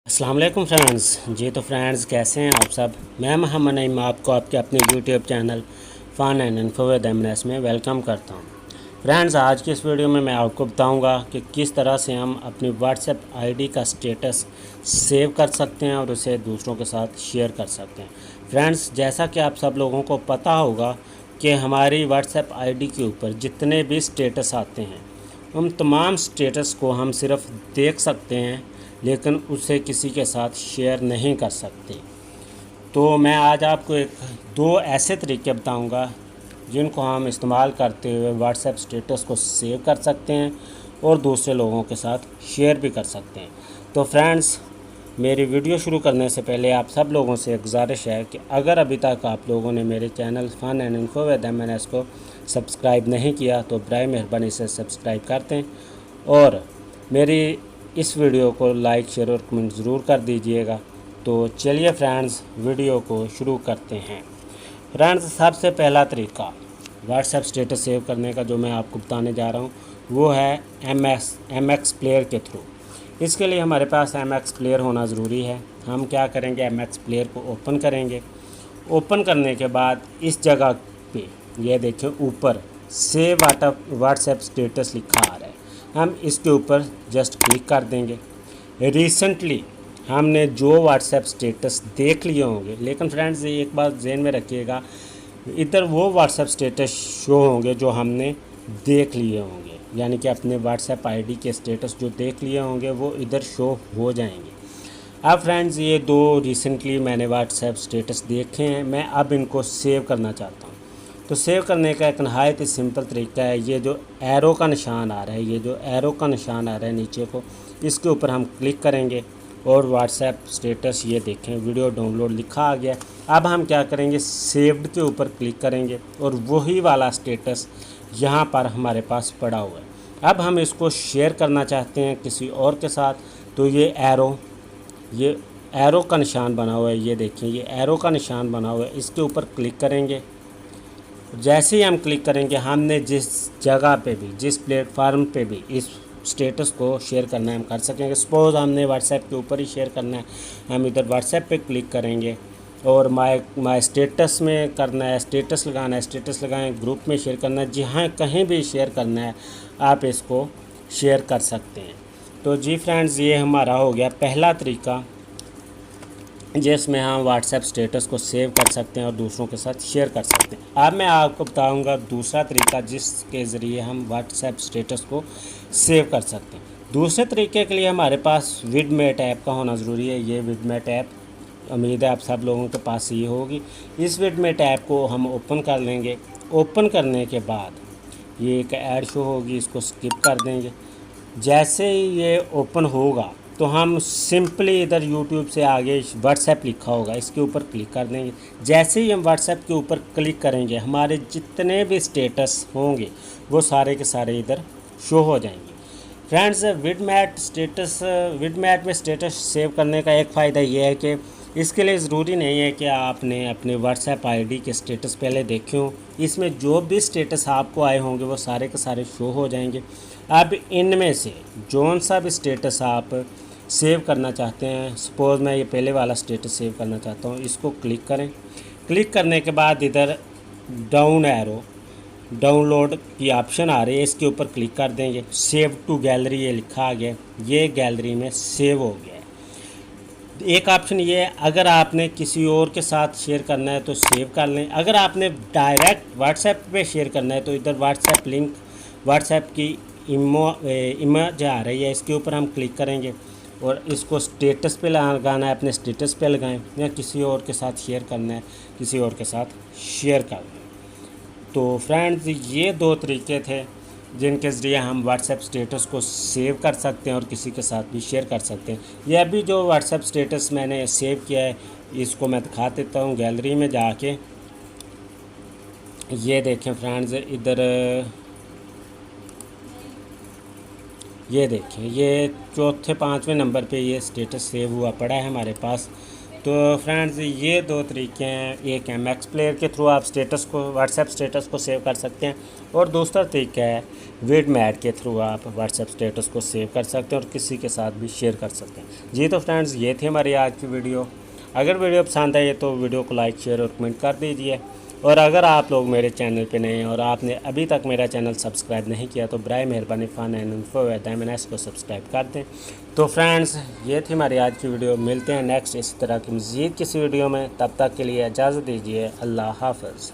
अस्सलाम वालेकुम फ्रेंड्स। जी तो फ्रेंड्स, कैसे हैं आप सब। मैं मोहम्मद नईम आपको आपके अपने YouTube channel fun and info with MNS में वेलकम करता हूं। फ्रेंड्स, आज की इस वीडियो में मैं आपको बताऊंगा कि किस तरह से हम अपनी व्हाट्सएप आईडी का स्टेटस सेव कर सकते हैं और उसे दूसरों के साथ शेयर कर सकते हैं। फ्रेंड्स, जैसा कि आप सब लोगों को पता होगा कि हमारी व्हाट्सएप आईडी के ऊपर जितने भी स्टेटस आते हैं उन तमाम स्टेटस को हम सिर्फ देख सकते हैं, लेकिन उसे किसी के साथ शेयर नहीं कर सकते। तो मैं आज आपको दो ऐसे तरीके बताऊंगा जिनको हम इस्तेमाल करते हुए व्हाट्सएप स्टेटस को सेव कर सकते हैं और दूसरे लोगों के साथ शेयर भी कर सकते हैं। तो फ्रेंड्स, मेरी वीडियो शुरू करने से पहले आप सब लोगों से एक गुजारिश है कि अगर अभी तक आप लोगों ने मेरे channel fun and info with MNS को सब्सक्राइब नहीं किया तो बराए मेहरबानी से सब्सक्राइब कर दें और मेरी इस वीडियो को लाइक, शेयर और कमेंट ज़रूर कर दीजिएगा। तो चलिए फ्रेंड्स, वीडियो को शुरू करते हैं। फ्रेंड्स, सबसे पहला तरीका व्हाट्सएप स्टेटस सेव करने का जो मैं आपको बताने जा रहा हूँ वो है एमएक्स प्लेयर के थ्रू। इसके लिए हमारे पास एमएक्स प्लेयर होना ज़रूरी है। हम क्या करेंगे, एमएक्स प्लेयर को ओपन करेंगे। ओपन करने के बाद इस जगह पे ये देखें, ऊपर सेव व्हाट्सएप स्टेटस लिखा आ रहा है। हम इसके ऊपर जस्ट क्लिक कर देंगे। रिसेंटली हमने जो व्हाट्सएप स्टेटस देख लिए होंगे, लेकिन फ्रेंड्स एक बात ज़हन में रखिएगा, इधर वो व्हाट्सएप स्टेटस शो होंगे जो हमने देख लिए होंगे, यानी कि अपने व्हाट्सएप आईडी के स्टेटस जो देख लिए होंगे वो इधर शो हो जाएंगे। अब फ्रेंड्स, ये दो रिसेंटली मैंने व्हाट्सएप स्टेटस देखे हैं, मैं अब इनको सेव करना चाहता हूँ। तो सेव करने का एक नहायत ही सिंपल तरीका है। ये जो एरो का निशान आ रहा है, ये जो एरो का निशान आ रहा है नीचे को, इसके ऊपर हम क्लिक करेंगे और व्हाट्सएप स्टेटस ये देखें, वीडियो डाउनलोड लिखा आ गया। अब हम क्या करेंगे, सेव्ड के ऊपर क्लिक करेंगे और वही वाला स्टेटस यहाँ पर हमारे पास पड़ा हुआ है। अब हम इसको शेयर करना चाहते हैं किसी और के साथ, तो ये एरो का निशान बना हुआ है, ये देखिए ये एरो का निशान बना हुआ है, इसके ऊपर क्लिक करेंगे। जैसे ही हम क्लिक करेंगे, हमने जिस जगह पे भी, जिस प्लेटफार्म पे भी इस स्टेटस को शेयर करना है हम कर सकेंगे। सपोज़ हमने व्हाट्सएप के ऊपर ही शेयर करना है, हम इधर व्हाट्सएप पे क्लिक करेंगे और माय स्टेटस में करना है, स्टेटस लगाना है, स्टेटस लगाएं, ग्रुप में शेयर करना है, जहाँ कहीं भी शेयर करना है आप इसको शेयर कर सकते हैं। तो जी फ्रेंड्स, ये हमारा हो गया पहला तरीका जिसमें हम व्हाट्सएप स्टेटस को सेव कर सकते हैं और दूसरों के साथ शेयर कर सकते हैं। अब मैं आपको बताऊंगा दूसरा तरीका जिसके ज़रिए हम व्हाट्सएप स्टेटस को सेव कर सकते हैं। दूसरे तरीके के लिए हमारे पास विडमेट ऐप का होना ज़रूरी है। ये विडमेट ऐप, उम्मीद है आप सब लोगों के पास ये होगी। इस विडमेट ऐप को हम ओपन कर लेंगे। ओपन करने के बाद ये एक ऐड शो होगी, इसको स्किप कर देंगे। जैसे ही ये ओपन होगा तो हम सिंपली इधर यूट्यूब से आगे व्हाट्सएप लिखा होगा, इसके ऊपर क्लिक कर देंगे। जैसे ही हम व्हाट्सएप के ऊपर क्लिक करेंगे, हमारे जितने भी स्टेटस होंगे वो सारे के सारे इधर शो हो जाएंगे। फ्रेंड्स, विडमेट में स्टेटस सेव करने का एक फ़ायदा ये है कि इसके लिए ज़रूरी नहीं है कि आपने अपने व्हाट्सएप आईडी के स्टेटस पहले देखे हों। इसमें जो भी स्टेटस आपको आए होंगे वो सारे के सारे शो हो जाएंगे। अब इनमें से जौन सा भी स्टेटस आप सेव करना चाहते हैं, सपोज़ मैं ये पहले वाला स्टेटस सेव करना चाहता हूँ, इसको क्लिक करें। क्लिक करने के बाद इधर डाउन एरो डाउनलोड की ऑप्शन आ रही है, इसके ऊपर क्लिक कर देंगे। सेव टू गैलरी ये लिखा आ गया, ये गैलरी में सेव हो गया है। एक ऑप्शन ये है, अगर आपने किसी और के साथ शेयर करना है तो सेव कर लें। अगर आपने डायरेक्ट व्हाट्सएप पे शेयर करना है तो इधर व्हाट्सएप लिंक, व्हाट्सएप की इमेज आ रही है, इसके ऊपर हम क्लिक करेंगे और इसको स्टेटस पे लगाना है, अपने स्टेटस पे लगाएं, या किसी और के साथ शेयर करना है, किसी और के साथ शेयर कर दें। तो फ्रेंड्स, ये दो तरीके थे जिनके ज़रिए हम व्हाट्सएप स्टेटस को सेव कर सकते हैं और किसी के साथ भी शेयर कर सकते हैं। ये अभी जो व्हाट्सएप स्टेटस मैंने सेव किया है इसको मैं दिखा देता हूँ गैलरी में जाके। ये देखें फ्रेंड्स, इधर ये देखें, ये चौथे पाँचवें नंबर पे ये स्टेटस सेव हुआ पड़ा है हमारे पास। तो फ्रेंड्स ये दो तरीके हैं, एक है मैक्स प्लेयर के थ्रू आप स्टेटस को व्हाट्सएप स्टेटस को सेव कर सकते हैं, और दूसरा तरीका है वीडमैट के थ्रू आप व्हाट्सएप स्टेटस को सेव कर सकते हैं और किसी के साथ भी शेयर कर सकते हैं। जी तो फ्रेंड्स ये थी हमारी आज की वीडियो। अगर वीडियो पसंद आई तो वीडियो को लाइक शेयर और कमेंट कर दीजिए, और अगर आप लोग मेरे चैनल पे नए हैं और आपने अभी तक मेरा चैनल सब्सक्राइब नहीं किया तो बराए मेहरबानी fun and info with MNS को सब्सक्राइब कर दें। तो फ्रेंड्स ये थी हमारी आज की वीडियो। मिलते हैं नेक्स्ट इसी तरह की मज़ीद किसी वीडियो में, तब तक के लिए इजाज़त दीजिए। अल्लाह हाफ़िज़।